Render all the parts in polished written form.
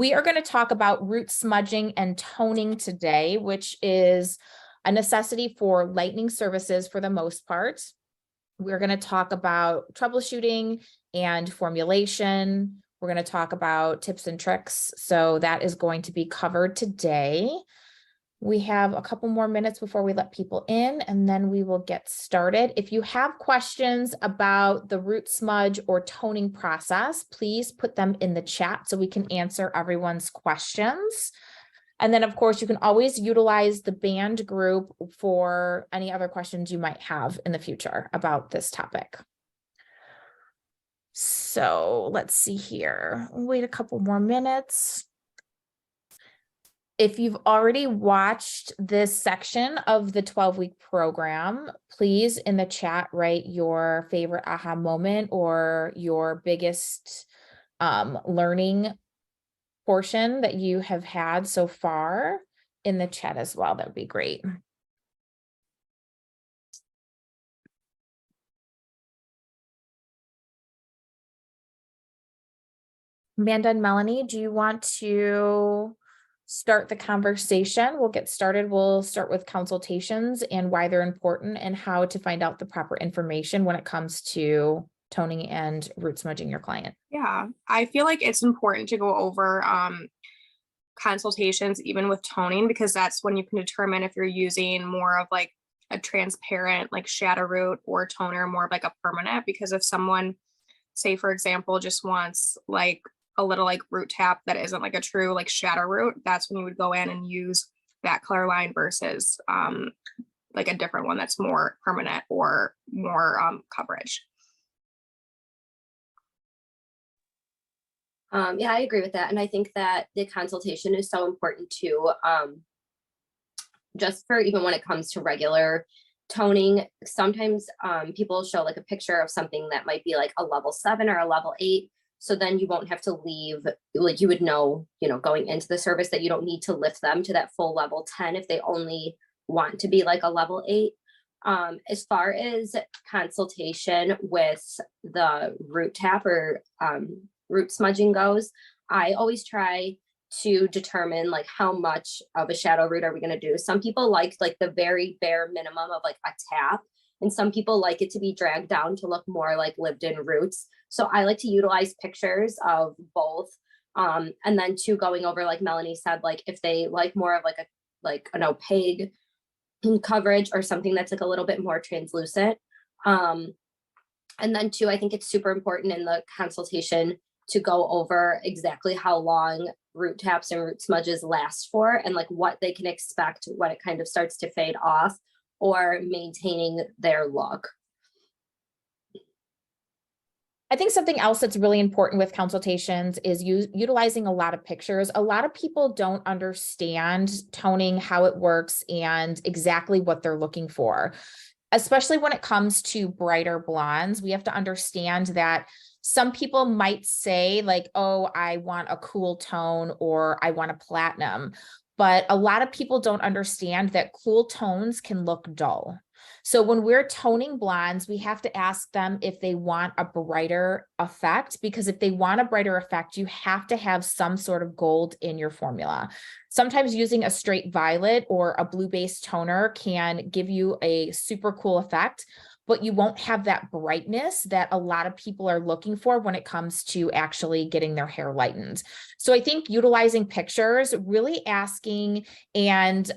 We are going to talk about root smudging and toning today, which is a necessity for lighting services for the most part. We're going to talk about troubleshooting and formulation. We're going to talk about tips and tricks. So that is going to be covered today. We have a couple more minutes before we let people in, and then we will get started. If you have questions about the root smudge or toning process, please put them in the chat so we can answer everyone's questions. And then, of course, you can always utilize the band group for any other questions you might have in the future about this topic. So let's see here. Wait a couple more minutes. If you've already watched this section of the 12-week program, please in the chat write your favorite aha moment or your biggest learning portion that you have had so far in the chat as well. That would be great. Amanda and Melanie, do you want to start the conversation? We'll get started. We'll start with consultations and why they're important and how to find out the proper information when it comes to toning and root smudging your client. Yeah, I feel like it's important to go over consultations even with toning, because that's when you can determine if you're using more of like a transparent like shadow root or toner, more of like a permanent. Because if someone, say for example, just wants like a little like root tap that isn't like a true like shadow root, that's when you would go in and use that color line versus like a different one that's more permanent or more coverage. Yeah, I agree with that. And I think that the consultation is so important too. Just for even when it comes to regular toning, sometimes people show like a picture of something that might be like a level 7 or a level 8. So then you won't have to leave, like you would know, going into the service that you don't need to lift them to that full level 10 if they only want to be like a level 8. As far as consultation with the root tap or root smudging goes, I always try to determine like how much of a shadow root are we going to do. Some people like the very bare minimum of like a tap, and some people like it to be dragged down to look more like lived in roots. So I like to utilize pictures of both. And then too, going over, like Melanie said, like if they like more of like an opaque coverage or something that's like a little bit more translucent. And then too, I think it's super important in the consultation to go over exactly how long root taps and root smudges last for, and like what they can expect when it kind of starts to fade off, or maintaining their look. I think something else that's really important with consultations is utilizing a lot of pictures. A lot of people don't understand toning, how it works, and exactly what they're looking for. Especially when it comes to brighter blondes, we have to understand that some people might say like, oh, I want a cool tone or I want a platinum. But a lot of people don't understand that cool tones can look dull. So when we're toning blondes, we have to ask them if they want a brighter effect, because if they want a brighter effect, you have to have some sort of gold in your formula. Sometimes using a straight violet or a blue-based toner can give you a super cool effect, but you won't have that brightness that a lot of people are looking for when it comes to actually getting their hair lightened. So I think utilizing pictures, really asking and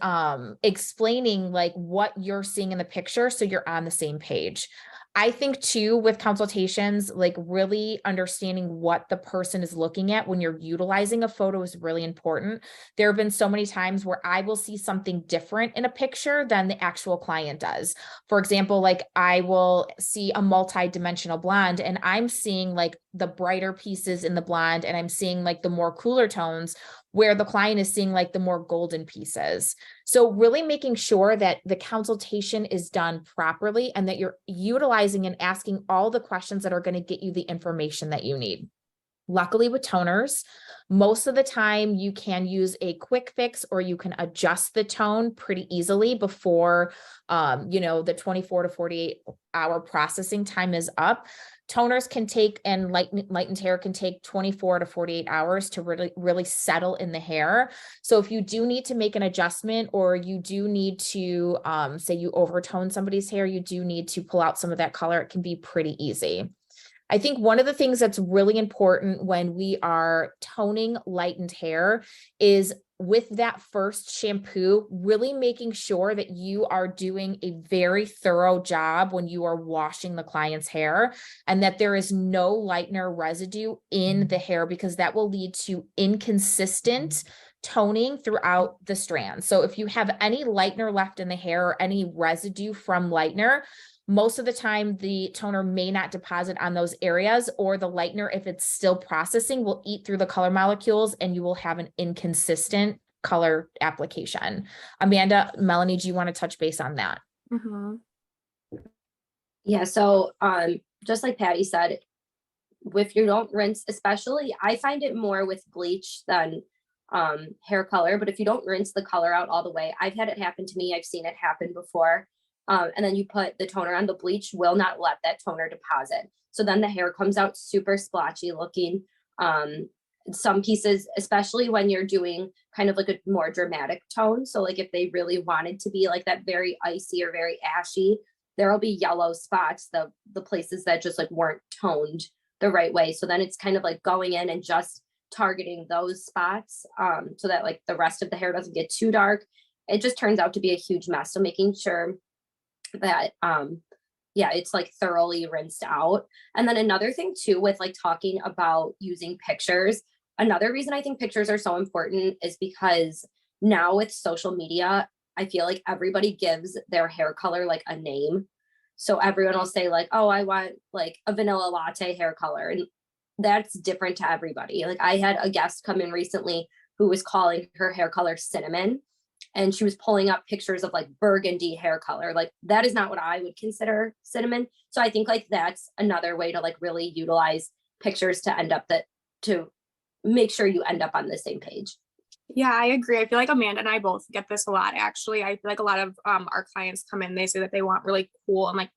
explaining like what you're seeing in the picture so you're on the same page. I think too, with consultations, like really understanding what the person is looking at when you're utilizing a photo is really important. There have been so many times where I will see something different in a picture than the actual client does. For example, like I will see a multi-dimensional blonde and I'm seeing like the brighter pieces in the blonde and I'm seeing like the more cooler tones, where the client is seeing like the more golden pieces. So really making sure that the consultation is done properly and that you're utilizing and asking all the questions that are going to get you the information that you need. Luckily with toners, most of the time you can use a quick fix or you can adjust the tone pretty easily before, the 24 to 48 hour processing time is up. toners can take, and lightened hair can take 24 to 48 hours to really settle in the hair. So if you do need to make an adjustment, or you do need to, say you overtone somebody's hair, you do need to pull out some of that color, it can be pretty easy. I think one of the things that's really important when we are toning lightened hair is, with that first shampoo, really making sure that you are doing a very thorough job when you are washing the client's hair, and that there is no lightener residue in the hair, because that will lead to inconsistent toning throughout the strand. So if you have any lightener left in the hair, or any residue from lightener, most of the time the toner may not deposit on those areas, or the lightener, if it's still processing, will eat through the color molecules, and you will have an inconsistent color application. Amanda, Melanie, do you want to touch base on that? Mm-hmm. Yeah, so just like Patty said, if you don't rinse, especially, I find it more with bleach than hair color, but if you don't rinse the color out all the way, I've had it happen to me, I've seen it happen before. And then you put the toner on, the bleach will not let that toner deposit. So then the hair comes out super splotchy looking. Some pieces, especially when you're doing kind of like a more dramatic tone. So like if they really wanted to be like that very icy or very ashy, there'll be yellow spots, the places that just like weren't toned the right way. So then it's kind of like going in and just targeting those spots, so that like the rest of the hair doesn't get too dark. It just turns out to be a huge mess. So making sure that yeah, it's like thoroughly rinsed out. And then another thing too, with like talking about using pictures, another reason I think pictures are so important is because now with social media, I feel like everybody gives their hair color like a name. So everyone will say like, oh, I want like a vanilla latte hair color, and that's different to everybody. Like I had a guest come in recently who was calling her hair color cinnamon, and she was pulling up pictures of like burgundy hair color. Like that is not what I would consider cinnamon. So I think like that's another way to like really utilize pictures to end up to make sure you end up on the same page. Yeah, I agree. I feel like Amanda and I both get this a lot, actually. I feel like a lot of our clients come in, they say that they want really cool and like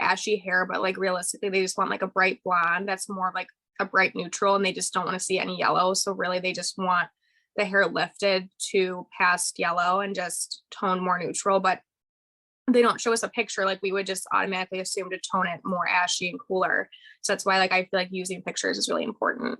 ashy hair, but like realistically, they just want like a bright blonde that's more like a bright neutral, and they just don't want to see any yellow. So really they just want the hair lifted to past yellow and just tone more neutral, but they don't show us a picture. Like we would just automatically assume to tone it more ashy and cooler. So that's why like I feel like using pictures is really important.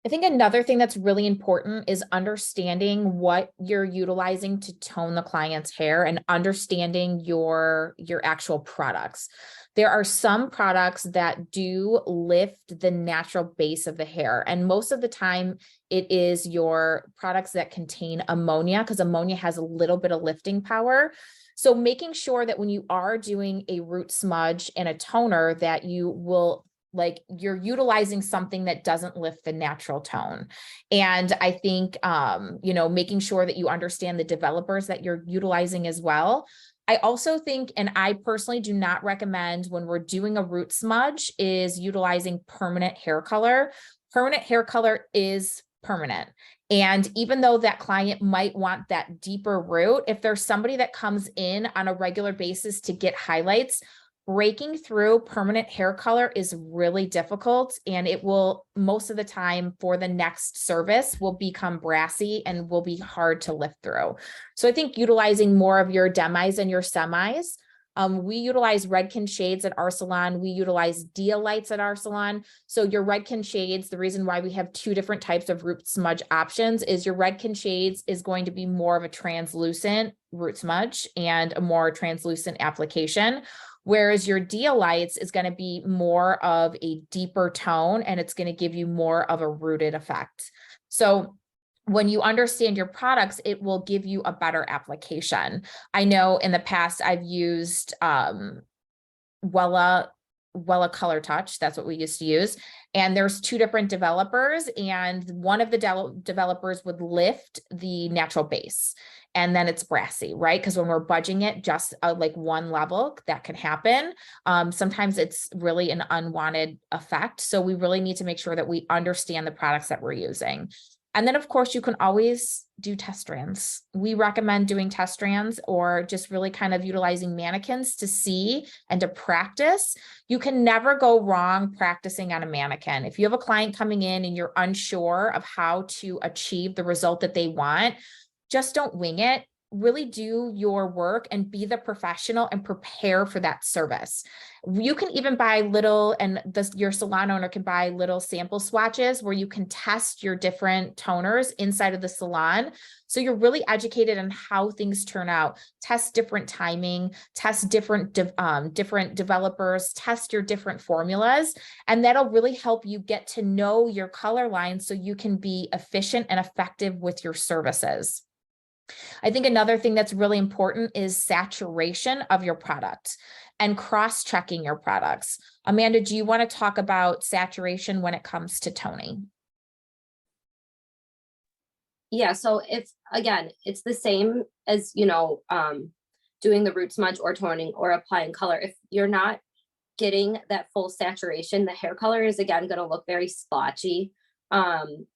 I think another thing that's really important is understanding what you're utilizing to tone the client's hair, and understanding your actual products. There are some products that do lift the natural base of the hair, and most of the time it is your products that contain ammonia, because ammonia has a little bit of lifting power. So making sure that when you are doing a root smudge and a toner, that you will, like, you're utilizing something that doesn't lift the natural tone. And I think, making sure that you understand the developers that you're utilizing as well. I also think, and I personally do not recommend when we're doing a root smudge, is utilizing permanent hair color. Permanent hair color is permanent. And even though that client might want that deeper root, if there's somebody that comes in on a regular basis to get highlights, breaking through permanent hair color is really difficult, and it will, most of the time for the next service, will become brassy and will be hard to lift through. So I think utilizing more of your demis and your semis. We utilize Redken shades at our salon. We utilize Dia lights at our salon. So your Redken shades, the reason why we have two different types of root smudge options is your Redken shades is going to be more of a translucent root smudge and a more translucent application. Whereas your Dia lights is going to be more of a deeper tone, and it's going to give you more of a rooted effect. So when you understand your products, it will give you a better application. I know in the past I've used Wella Color Touch. That's what we used to use. And there's two different developers, and one of the developers would lift the natural base, and then it's brassy, right? Because when we're budging it just like one level, that can happen. Sometimes it's really an unwanted effect. So we really need to make sure that we understand the products that we're using. And then of course you can always do test strands. We recommend doing test strands or just really kind of utilizing mannequins to see and to practice. You can never go wrong practicing on a mannequin. If you have a client coming in and you're unsure of how to achieve the result that they want, just don't wing it. Really do your work and be the professional and prepare for that service. You can even buy little, and your salon owner can buy little sample swatches where you can test your different toners inside of the salon. So you're really educated on how things turn out, test different timing, test different developers, test your different formulas, and that'll really help you get to know your color line so you can be efficient and effective with your services. I think another thing that's really important is saturation of your product and cross-checking your products. Amanda, do you want to talk about saturation when it comes to toning? Yeah, so it's the same as, you know, doing the root smudge or toning or applying color. If you're not getting that full saturation, the hair color is again going to look very splotchy. And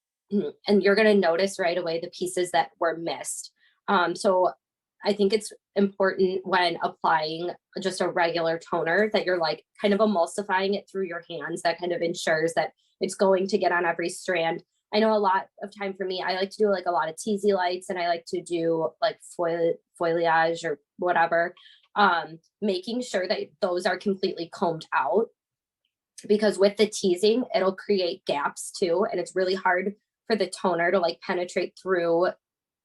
you're going to notice right away the pieces that were missed. So I think it's important when applying just a regular toner that you're like kind of emulsifying it through your hands. That kind of ensures that it's going to get on every strand. I know a lot of time for me, I like to do like a lot of teasy lights, and I like to do like foliage or whatever, making sure that those are completely combed out, because with the teasing, it'll create gaps too. And it's really hard for the toner to like penetrate through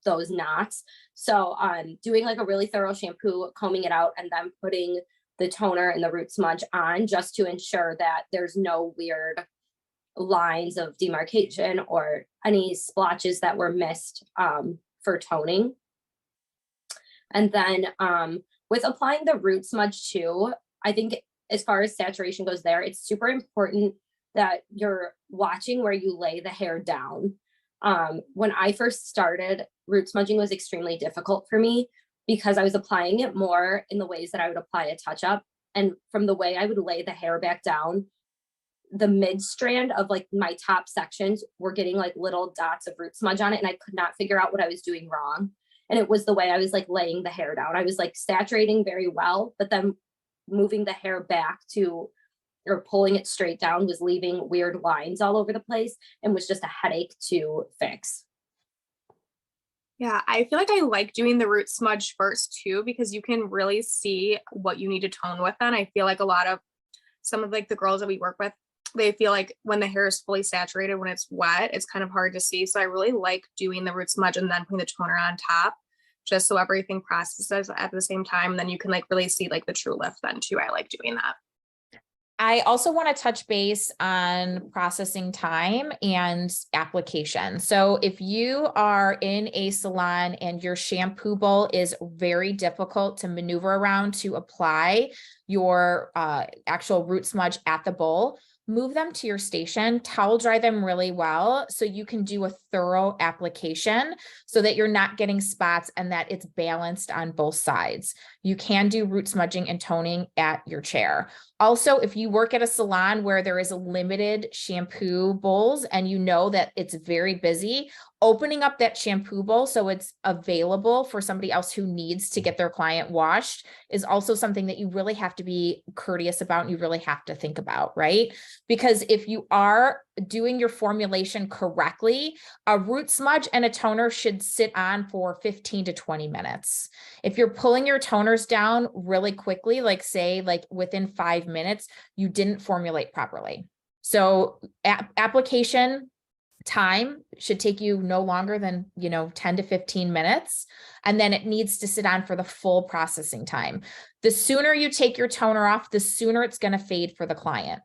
those knots. So doing like a really thorough shampoo, combing it out, and then putting the toner and the root smudge on just to ensure that there's no weird lines of demarcation or any splotches that were missed for toning. And then with applying the root smudge too, I think as far as saturation goes there, it's super important that you're watching where you lay the hair down. When I first started, root smudging was extremely difficult for me because I was applying it more in the ways that I would apply a touch up. And from the way I would lay the hair back down, the mid strand of like my top sections were getting like little dots of root smudge on it. And I could not figure out what I was doing wrong. And it was the way I was like laying the hair down. I was like saturating very well, but then moving the hair back to, or pulling it straight down, was leaving weird lines all over the place and was just a headache to fix. Yeah, I feel like I like doing the root smudge first too, because you can really see what you need to tone with. And I feel like some of like the girls that we work with, they feel like when the hair is fully saturated, when it's wet, it's kind of hard to see. So I really like doing the root smudge and then putting the toner on top, just so everything processes at the same time. Then you can like really see like the true lift then too. I like doing that. I also want to touch base on processing time and application. So if you are in a salon and your shampoo bowl is very difficult to maneuver around to apply your actual root smudge at the bowl, move them to your station, towel dry them really well so you can do a thorough application so that you're not getting spots and that it's balanced on both sides. You can do root smudging and toning at your chair. Also, if you work at a salon where there is a limited shampoo bowls and you know that it's very busy, opening up that shampoo bowl so it's available for somebody else who needs to get their client washed is also something that you really have to be courteous about and you really have to think about, right? Because if you are doing your formulation correctly, a root smudge and a toner should sit on for 15 to 20 minutes. If you're pulling your toners down really quickly, like say like within 5 minutes, you didn't formulate properly. So application time should take you no longer than 10 to 15 minutes, and then it needs to sit on for the full processing time. The sooner you take your toner off, the sooner it's going to fade for the client.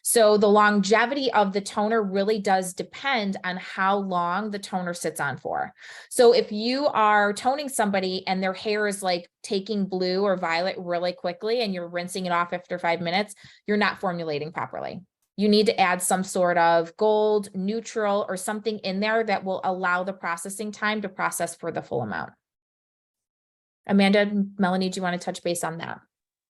So the longevity of the toner really does depend on how long the toner sits on for. So if you are toning somebody and their hair is like taking blue or violet really quickly and you're rinsing it off after 5 minutes, you're not formulating properly. You need to add some sort of gold, neutral, or something in there that will allow the processing time to process for the full amount. Amanda, Melanie, do you want to touch base on that?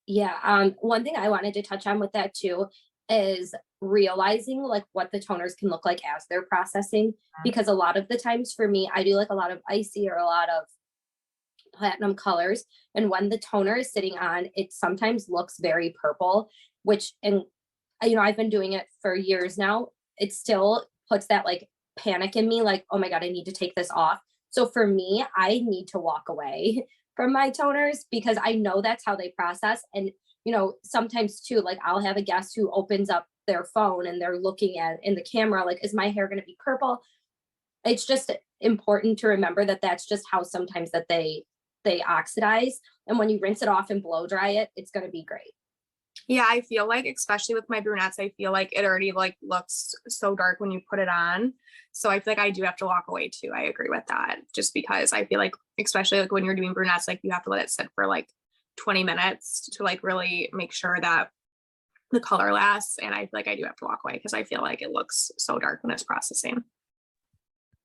Yeah, one thing I wanted to touch on with that too is realizing like what the toners can look like as they're processing, because a lot of the times for me, I do like a lot of icy or a lot of platinum colors, and when the toner is sitting on, it sometimes looks very purple, which, and you know, I've been doing it for years now, it still puts that like panic in me, like, oh my god, I need to take this off. So for me, I need to walk away from my toners because I know that's how they process. And you know, sometimes too, like I'll have a guest who opens up their phone and they're looking at in the camera, like, is my hair going to be purple? It's just important to remember that that's just how sometimes that they oxidize. And when you rinse it off and blow dry it, it's going to be great. Yeah, I feel like, especially with my brunettes, I feel like it already like looks so dark when you put it on. So I feel like I do have to walk away too. I agree with that, just because I feel like, especially like when you're doing brunettes, like you have to let it sit for like 20 minutes to like really make sure that the color lasts. And I feel like I do have to walk away because I feel like it looks so dark when it's processing.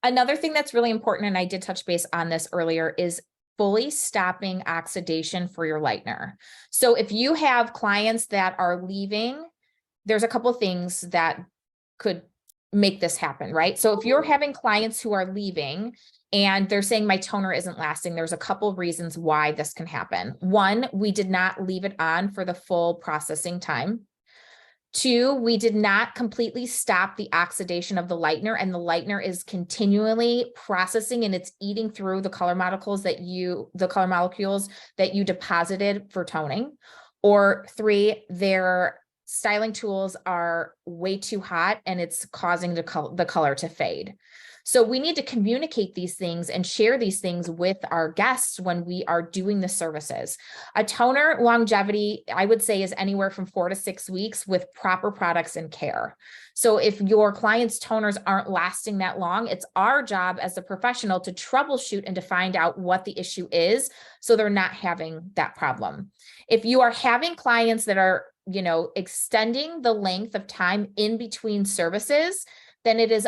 Another thing that's really important, and I did touch base on this earlier, is fully stopping oxidation for your lightener. So if you have clients that are leaving, there's a couple of things that could make this happen, right? So if you're having clients who are leaving and they're saying my toner isn't lasting, there's a couple of reasons why this can happen. One, we did not leave it on for the full processing time. Two, we did not completely stop the oxidation of the lightener, and the lightener is continually processing and it's eating through the color molecules that you deposited for toning. Or three, their styling tools are way too hot and it's causing the color to fade. So we need to communicate these things and share these things with our guests when we are doing the services. A toner longevity, I would say, is anywhere from 4 to 6 weeks with proper products and care. So if your client's toners aren't lasting that long, it's our job as a professional to troubleshoot and to find out what the issue is so they're not having that problem. If you are having clients that are, you know, extending the length of time in between services, then it's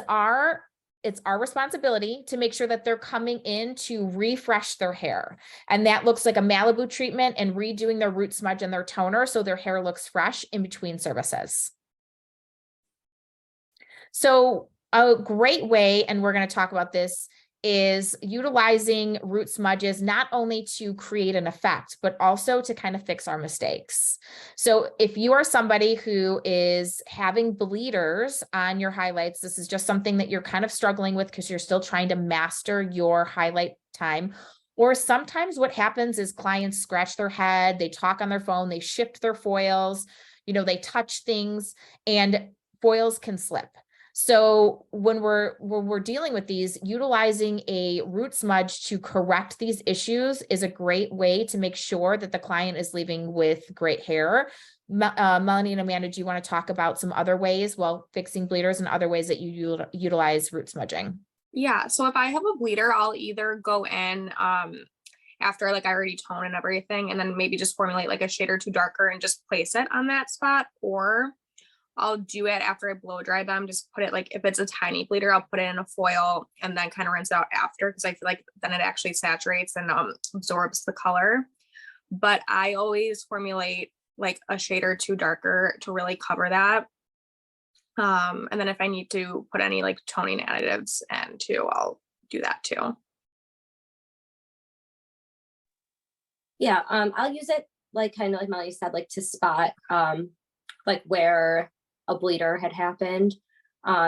our responsibility to make sure that they're coming in to refresh their hair. And that looks like a Malibu treatment and redoing their root smudge and their toner so their hair looks fresh in between services. So a great way, and we're going to talk about this, is utilizing root smudges not only to create an effect, but also to kind of fix our mistakes. So if you are somebody who is having bleeders on your highlights, this is just something that you're kind of struggling with because you're still trying to master your highlight time. Or sometimes what happens is clients scratch their head, they talk on their phone, they shift their foils, you know, they touch things and foils can slip. So when we're dealing with these, utilizing a root smudge to correct these issues is a great way to make sure that the client is leaving with great hair. Melanie and Amanda, do you want to talk about some other ways while fixing bleeders and other ways that you utilize root smudging? Yeah, so if I have a bleeder, I'll either go in after like I already tone and everything, and then maybe just formulate like a shade or two darker and just place it on that spot, or I'll do it after I blow dry them, just put it like, if it's a tiny bleeder, I'll put it in a foil and then kind of rinse it out after, because I feel like then it actually saturates and absorbs the color. But I always formulate like a shade or two darker to really cover that. And then if I need to put any like toning additives in too, I'll do that too. Yeah, I'll use it like kind of like Melanie said, like to spot like where a bleeder had happened.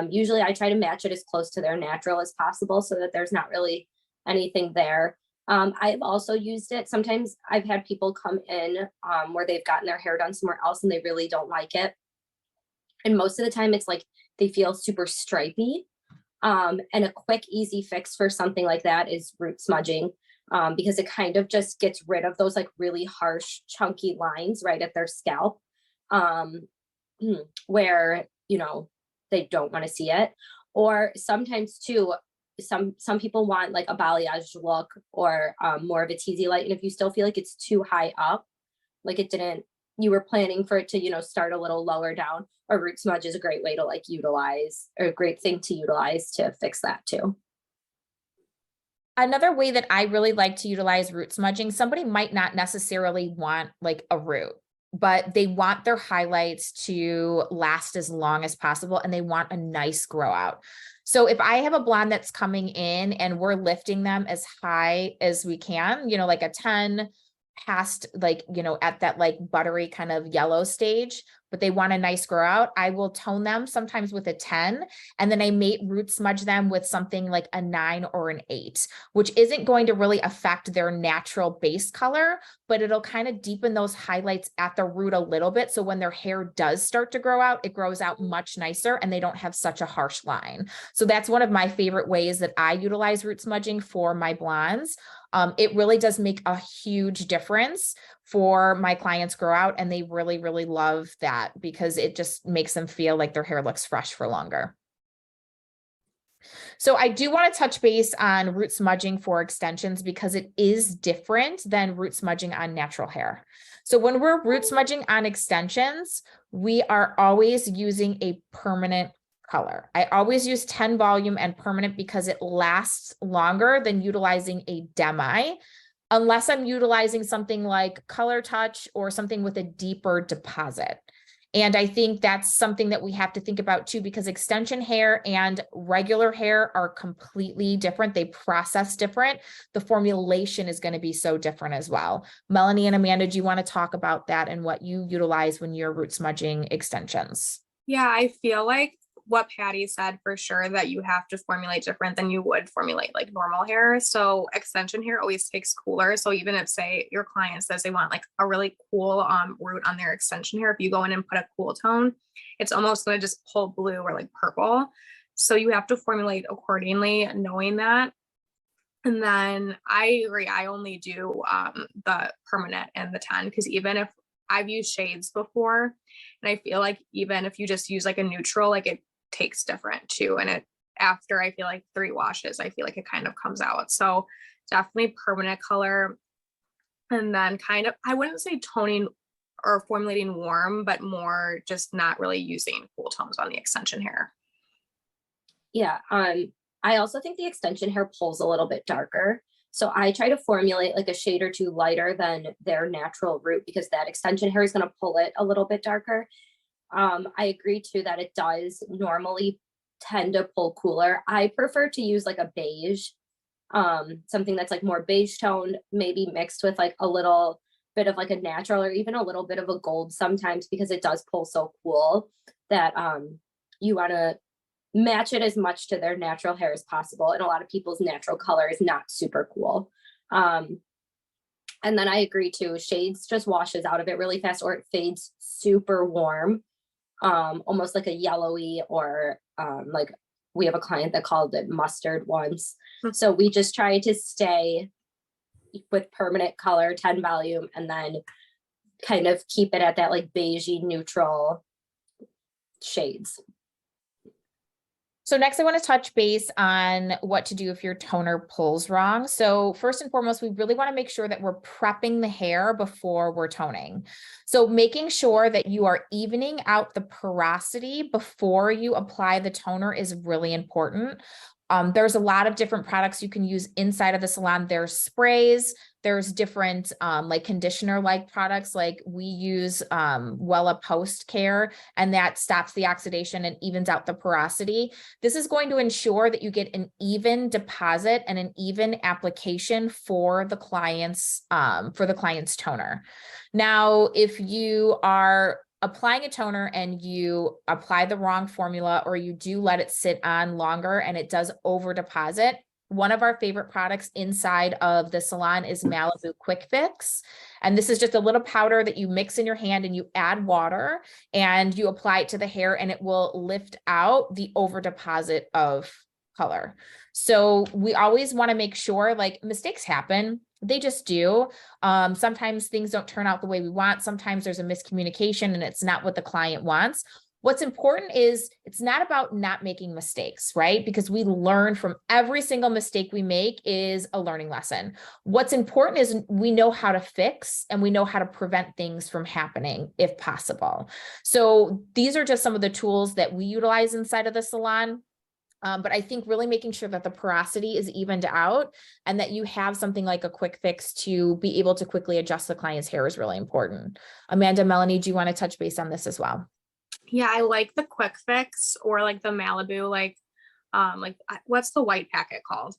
Usually I try to match it as close to their natural as possible so that there's not really anything there. I've also used it. Sometimes I've had people come in where they've gotten their hair done somewhere else and they really don't like it. And most of the time it's like they feel super stripy. And a quick, easy fix for something like that is root smudging, because it kind of just gets rid of those like really harsh, chunky lines right at their scalp. Where, you know, they don't want to see it. Or sometimes too, some people want like a balayage look or more of a teasy light. And if you still feel like it's too high up, like you were planning for it to, you know, start a little lower down, a root smudge is a great way to like utilize, or a great thing to utilize to fix that too. Another way that I really like to utilize root smudging, somebody might not necessarily want like a root. but they want their highlights to last as long as possible, and they want a nice grow out. So if I have a blonde that's coming in and we're lifting them as high as we can, you know, like a 10 past, like, you know, at that like buttery kind of yellow stage, but they want a nice grow out, I will tone them sometimes with a 10, and then I may root smudge them with something like a 9 or an 8, which isn't going to really affect their natural base color, but it'll kind of deepen those highlights at the root a little bit. So when their hair does start to grow out, it grows out much nicer and they don't have such a harsh line. So that's one of my favorite ways that I utilize root smudging for my blondes. It really does make a huge difference for my clients grow out, and they really, really love that because it just makes them feel like their hair looks fresh for longer. So I do want to touch base on root smudging for extensions because it is different than root smudging on natural hair. So when we're root smudging on extensions, we are always using a permanent color. I always use 10 volume and permanent because it lasts longer than utilizing a demi, unless I'm utilizing something like Color Touch or something with a deeper deposit. And I think that's something that we have to think about too, because extension hair and regular hair are completely different. They process different. The formulation is going to be so different as well. Melanie and Amanda, do you want to talk about that and what you utilize when you're root smudging extensions? Yeah, I feel like what Patty said for sure, that you have to formulate different than you would formulate like normal hair. So extension hair always takes cooler. So even if say your client says they want like a really cool root on their extension hair, if you go in and put a cool tone, it's almost going to just pull blue or like purple. So you have to formulate accordingly, knowing that. And then I agree, I only do the permanent and the 10, because even if I've used shades before, and I feel like even if you just use like a neutral, like it takes different too. And it, after I feel like 3 washes, I feel like it kind of comes out. So definitely permanent color. And then kind of, I wouldn't say toning or formulating warm, but more just not really using cool tones on the extension hair. Yeah. I also think the extension hair pulls a little bit darker. So I try to formulate like a shade or 2 lighter than their natural root, because that extension hair is going to pull it a little bit darker. I agree too that it does normally tend to pull cooler. I prefer to use like a beige, something that's like more beige toned, maybe mixed with like a little bit of like a natural or even a little bit of a gold sometimes, because it does pull so cool that you want to match it as much to their natural hair as possible. And a lot of people's natural color is not super cool. And then I agree too, shades just washes out of it really fast, or it fades super warm, almost like a yellowy, or like we have a client that called it mustard once. So we just try to stay with permanent color, 10 volume, and then kind of keep it at that like beigey neutral shades. So next I want to touch base on what to do if your toner pulls wrong. So first and foremost, we really want to make sure that we're prepping the hair before we're toning. So making sure that you are evening out the porosity before you apply the toner is really important. There's a lot of different products you can use inside of the salon. There's sprays, there's different like conditioner-like products, like we use Wella Post Care, and that stops the oxidation and evens out the porosity. This is going to ensure that you get an even deposit and an even application for the client's toner. Now, if you are applying a toner and you apply the wrong formula, or you do let it sit on longer and it does over deposit, one of our favorite products inside of the salon is Malibu Quick Fix. And this is just a little powder that you mix in your hand and you add water and you apply it to the hair, and it will lift out the over deposit of color. So we always want to make sure, like, mistakes happen. They just do. Sometimes things don't turn out the way we want. Sometimes there's a miscommunication and it's not what the client wants. What's important is it's not about not making mistakes, right? Because we learn from every single mistake we make is a learning lesson. What's important is we know how to fix and we know how to prevent things from happening if possible. So these are just some of the tools that we utilize inside of the salon. But I think really making sure that the porosity is evened out and that you have something like a quick fix to be able to quickly adjust the client's hair is really important. Amanda, Melanie, do you want to touch base on this as well? Yeah, I like the quick fix or like the Malibu, what's the white packet called?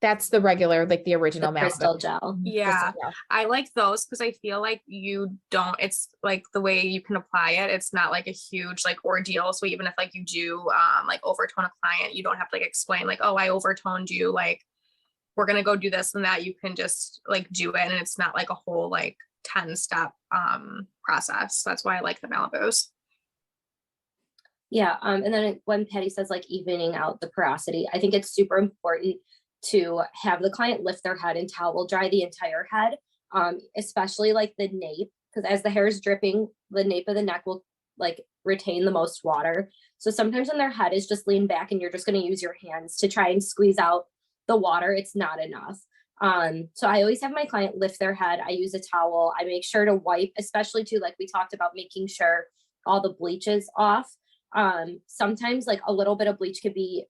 That's the regular, like the original The crystal Malibu. gel. Yeah, Crystal gel. I like those because I feel like it's like the way you can apply it, it's not like a huge like ordeal. So even if like you do like overtone a client, you don't have to like explain like, oh, I overtoned you, like we're gonna go do this and that. You can just like do it and it's not like a whole like 10-step process. That's why I like the Malibus. Yeah, and then when Patty says like evening out the porosity, I think it's super important to have the client lift their head and towel dry the entire head, especially like the nape, because as the hair is dripping, the nape of the neck will like retain the most water. So sometimes when their head is just leaned back and you're just going to use your hands to try and squeeze out the water, it's not enough. So I always have my client lift their head. I use a towel. I make sure to wipe, especially too, like we talked about, making sure all the bleach is off. Sometimes like a little bit of bleach could be,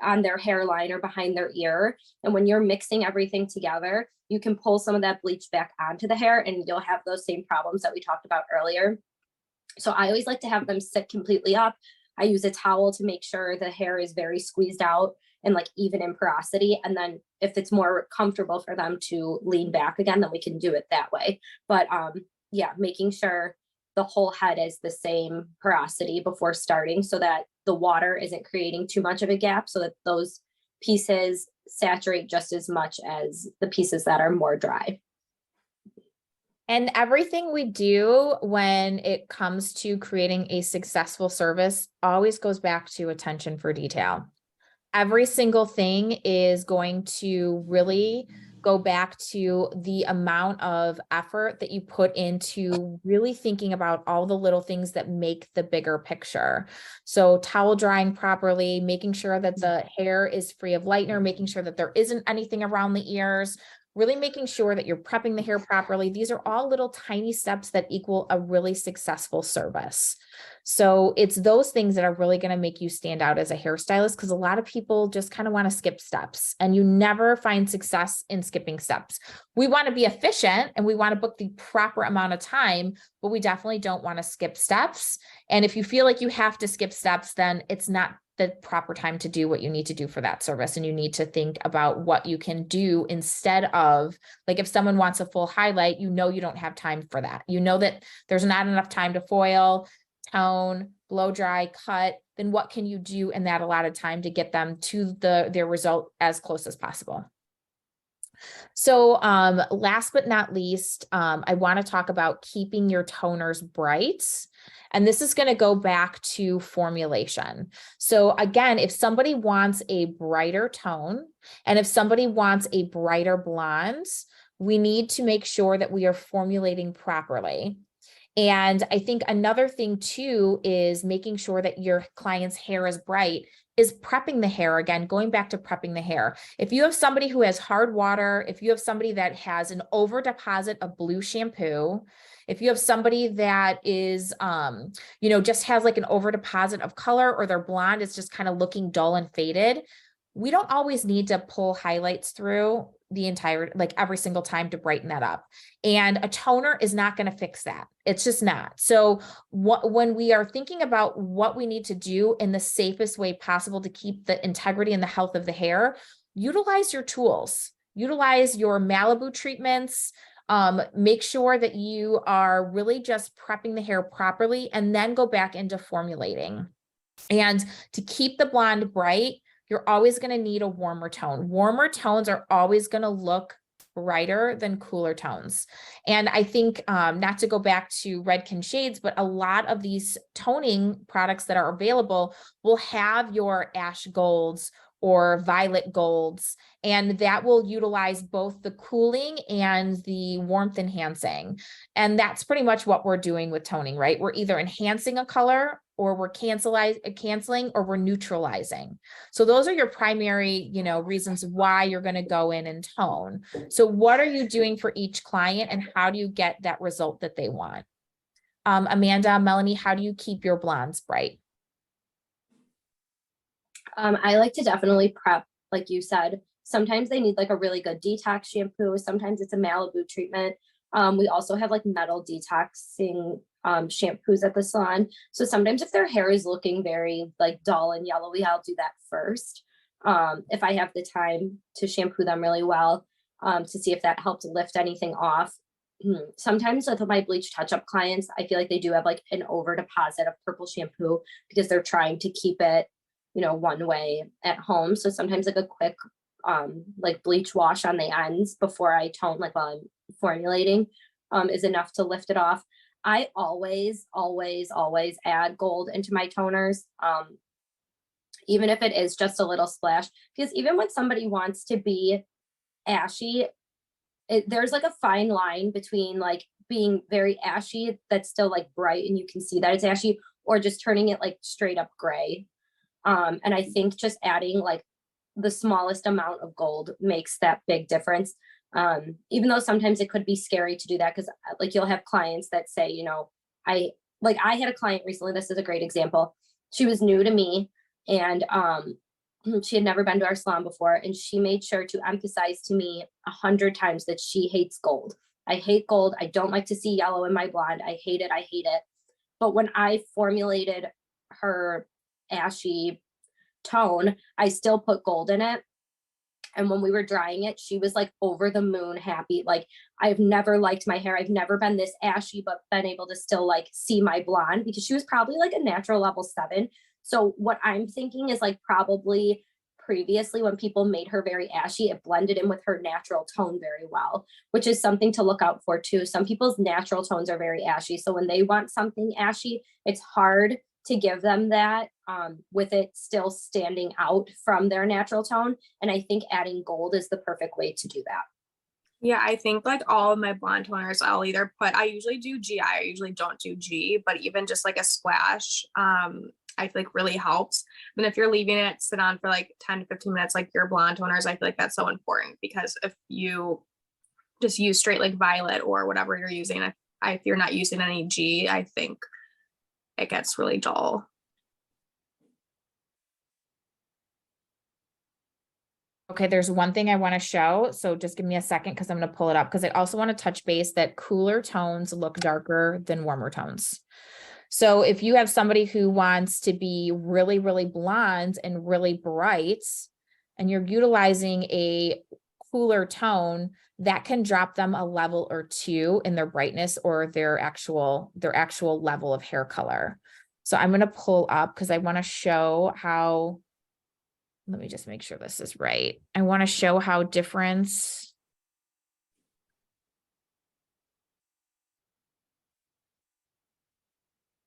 on their hairline or behind their ear. And when you're mixing everything together, you can pull some of that bleach back onto the hair and you'll have those same problems that we talked about earlier. So I always like to have them sit completely up. I use a towel to make sure the hair is very squeezed out and like even in porosity. And then if it's more comfortable for them to lean back again, then we can do it that way. But yeah, making sure the whole head is the same porosity before starting so that the water isn't creating too much of a gap, so that those pieces saturate just as much as the pieces that are more dry. And everything we do when it comes to creating a successful service always goes back to attention for detail. Every single thing is going to really go back to the amount of effort that you put into really thinking about all the little things that make the bigger picture. So towel drying properly, making sure that the hair is free of lightener, making sure that there isn't anything around the ears, really making sure that you're prepping the hair properly. These are all little tiny steps that equal a really successful service. So it's those things that are really going to make you stand out as a hairstylist, because a lot of people just kind of want to skip steps, and you never find success in skipping steps. We want to be efficient and we want to book the proper amount of time, but we definitely don't want to skip steps. And if you feel like you have to skip steps, then it's not the proper time to do what you need to do for that service. And you need to think about what you can do instead of, like, if someone wants a full highlight, you don't have time for that. You know that there's not enough time to foil, tone, blow dry, cut. Then what can you do in that allotted time to get them to their result as close as possible? So last but not least, I want to talk about keeping your toners bright. And this is going to go back to formulation. So again, if somebody wants a brighter tone, and if somebody wants a brighter blonde, we need to make sure that we are formulating properly. And I think another thing too is making sure that your client's hair is bright is prepping the hair. Again, going back to prepping the hair. If you have somebody who has hard water, if you have somebody that has an over deposit of blue shampoo, if you have somebody that is, just has like an over deposit of color, or their blonde is just kind of looking dull and faded, we don't always need to pull highlights through the entire, like every single time to brighten that up. And a toner is not going to fix that. It's just not. So when we are thinking about what we need to do in the safest way possible to keep the integrity and the health of the hair, utilize your tools, utilize your Malibu treatments. Make sure that you are really just prepping the hair properly, and then go back into formulating. And to keep the blonde bright, you're always going to need a warmer tone. Warmer tones are always going to look brighter than cooler tones. And I think, not to go back to Redken shades, but a lot of these toning products that are available will have your ash golds or violet golds, and that will utilize both the cooling and the warmth enhancing. And that's pretty much what we're doing with toning, right? We're either enhancing a color, or we're canceling, or we're neutralizing. So those are your primary, reasons why you're going to go in and tone. So what are you doing for each client, and how do you get that result that they want? Amanda, Melanie, how do you keep your blondes bright? I like to definitely prep, like you said. Sometimes they need like a really good detox shampoo. Sometimes it's a Malibu treatment. We also have like metal detoxing shampoos at the salon. So sometimes if their hair is looking very like dull and yellowy, I'll do that first. If I have the time to shampoo them really well, to see if that helped lift anything off. Sometimes with my bleach touch-up clients, I feel like they do have like an over deposit of purple shampoo because they're trying to keep it, one way at home. So sometimes like a quick like bleach wash on the ends before I tone, like while I'm formulating, is enough to lift it off. I always, always, always add gold into my toners. Even if it is just a little splash, because even when somebody wants to be ashy, there's like a fine line between like being very ashy that's still like bright and you can see that it's ashy, or just turning it like straight up gray. And I think just adding like the smallest amount of gold makes that big difference. Even though sometimes it could be scary to do that, because like you'll have clients that say, I had a client recently, this is a great example. She was new to me, and she had never been to our salon before, and she made sure to emphasize to me 100 times that she hates gold. I hate gold. I don't like to see yellow in my blonde. I hate it. I hate it. But when I formulated her ashy tone, I still put gold in it. And when we were drying it, she was like over the moon happy. Like, I've never liked my hair. I've never been this ashy, but been able to still like see my blonde, because she was probably like a natural level 7. So what I'm thinking is like probably previously when people made her very ashy, it blended in with her natural tone very well, which is something to look out for too. Some people's natural tones are very ashy. So when they want something ashy, it's hard to give them that with it still standing out from their natural tone. And I think adding gold is the perfect way to do that. Yeah, I think like all of my blonde toners, I usually do G. I usually don't do G, but even just like a splash, I feel like really helps. And if you're leaving it sit on for like 10 to 15 minutes, like your blonde toners, I feel like that's so important, because if you just use straight like violet or whatever you're using, if you're not using any G, I think it gets really dull. Okay, there's one thing I want to show. So just give me a second because I'm going to pull it up, because I also want to touch base that cooler tones look darker than warmer tones. So if you have somebody who wants to be really, really blonde and really bright, and you're utilizing a cooler tone, that can drop them a level or two in their brightness or their actual level of hair color. So I'm going to pull up because I want to show how. Let me just make sure this is right. I want to show how different.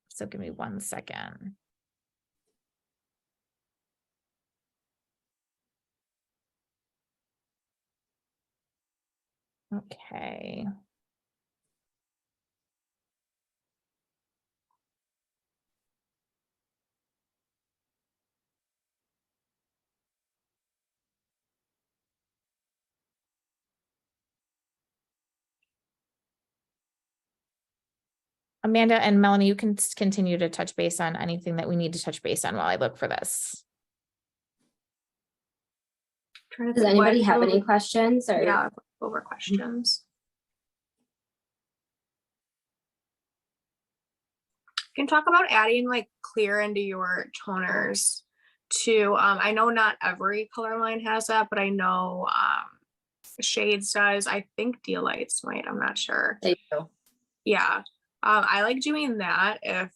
So give me 1 second. Okay. Amanda and Melanie, you can continue to touch base on anything that we need to touch base on while I look for this. Does anybody have any questions? Or yeah, over questions? You can talk about adding like clear into your toners too. I know not every color line has that, but I know Shades does. I think Dealights might, I'm not sure. they do. Yeah. I like doing that if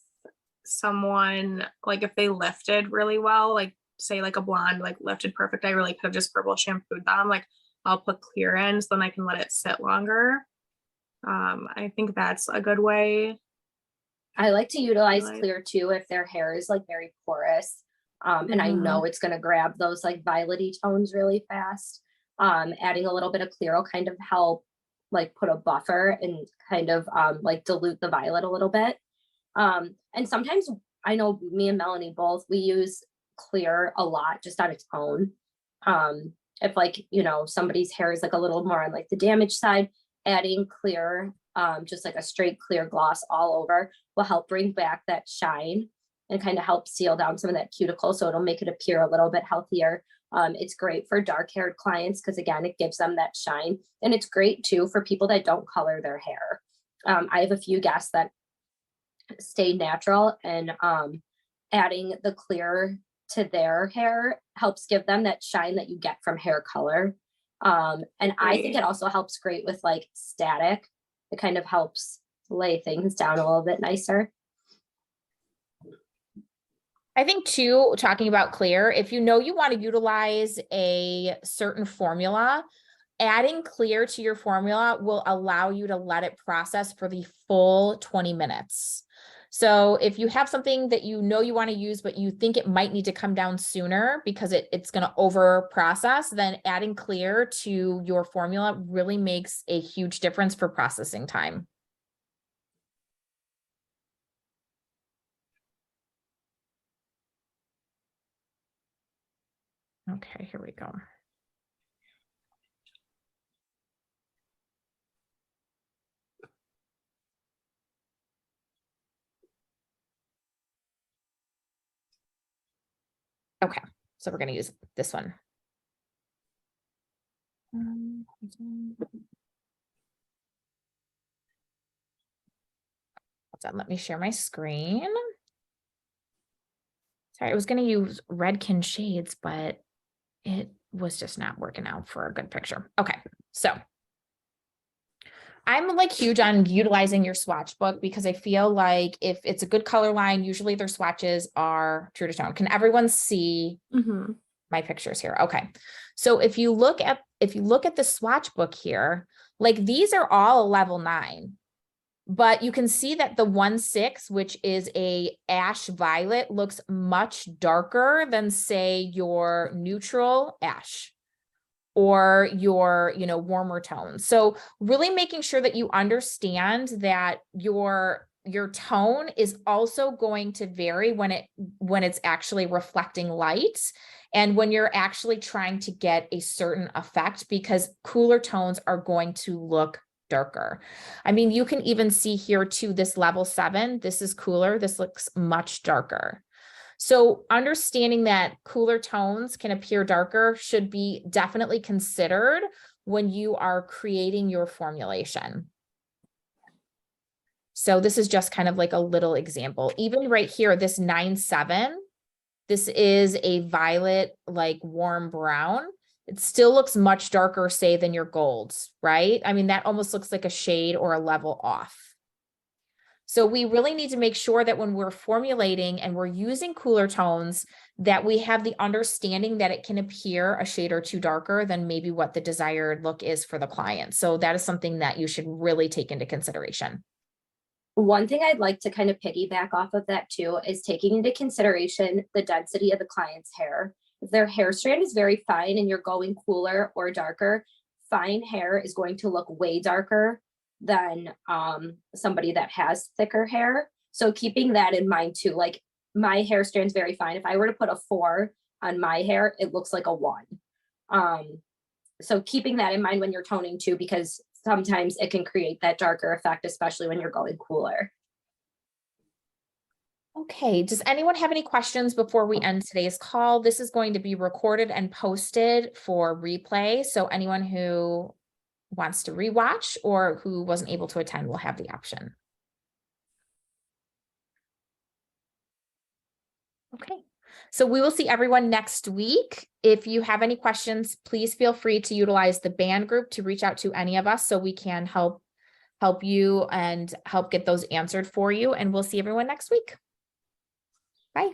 someone, like if they lifted really well, like say like a blonde, like lifted perfect, I really could have just purple shampooed them. Like I'll put clear in, so then I can let it sit longer. I think that's a good way. I like to utilize clear too if their hair is like very porous. And I know it's going to grab those like violety tones really fast. Adding a little bit of clear will kind of help like put a buffer and kind of like dilute the violet a little bit. And sometimes I know me and Melanie both, we use clear a lot just on its own. If like, somebody's hair is like a little more on like the damaged side, adding clear, just like a straight clear gloss all over will help bring back that shine. and kind of help seal down some of that cuticle. So it'll make it appear a little bit healthier. It's great for dark haired clients because again, it gives them that shine. And it's great too for people that don't color their hair. I have a few guests that stay natural, and adding the clear to their hair helps give them that shine that you get from hair color. And I think it also helps great with like static. It kind of helps lay things down a little bit nicer. I think too, talking about clear, if you know you want to utilize a certain formula, adding clear to your formula will allow you to let it process for the full 20 minutes. So if you have something that you know you want to use, but you think it might need to come down sooner because it's going to over process, then adding clear to your formula really makes a huge difference for processing time. Okay, here we go. Okay, so we're going to use this one. Let me share my screen. Sorry, I was going to use Redken shades, but it was just not working out for a good picture. Okay, so I'm like huge on utilizing your swatch book because I feel like if it's a good color line, usually their swatches are true to tone. Can everyone see my pictures here? Okay. So if you look at the swatch book here, like these are all a level 9, but you can see that the 1-6, which is a ash violet, looks much darker than say your neutral ash or your, warmer tones. So really making sure that you understand that your tone is also going to vary when it's actually reflecting light and when you're actually trying to get a certain effect, because cooler tones are going to look darker. I mean, you can even see here too, this level 7, this is cooler. This looks much darker. So understanding that cooler tones can appear darker should be definitely considered when you are creating your formulation. So this is just kind of like a little example. Even right here, this 9-7, this is a violet, like warm brown. It still looks much darker, say, than your golds, right? I mean, that almost looks like a shade or a level off. So we really need to make sure that when we're formulating and we're using cooler tones, that we have the understanding that it can appear a shade or two darker than maybe what the desired look is for the client. So that is something that you should really take into consideration. One thing I'd like to kind of piggyback off of that too is taking into consideration the density of the client's hair. If their hair strand is very fine and you're going cooler or darker, fine hair is going to look way darker than somebody that has thicker hair. So keeping that in mind too, like my hair strand's very fine. If I were to put a 4 on my hair, it looks like a 1. So keeping that in mind when you're toning too, because sometimes it can create that darker effect, especially when you're going cooler. Okay, does anyone have any questions before we end today's call? This is going to be recorded and posted for replay. So anyone who wants to rewatch or who wasn't able to attend will have the option. Okay, so we will see everyone next week. If you have any questions, please feel free to utilize the band group to reach out to any of us so we can help you and help get those answered for you. And we'll see everyone next week. Bye.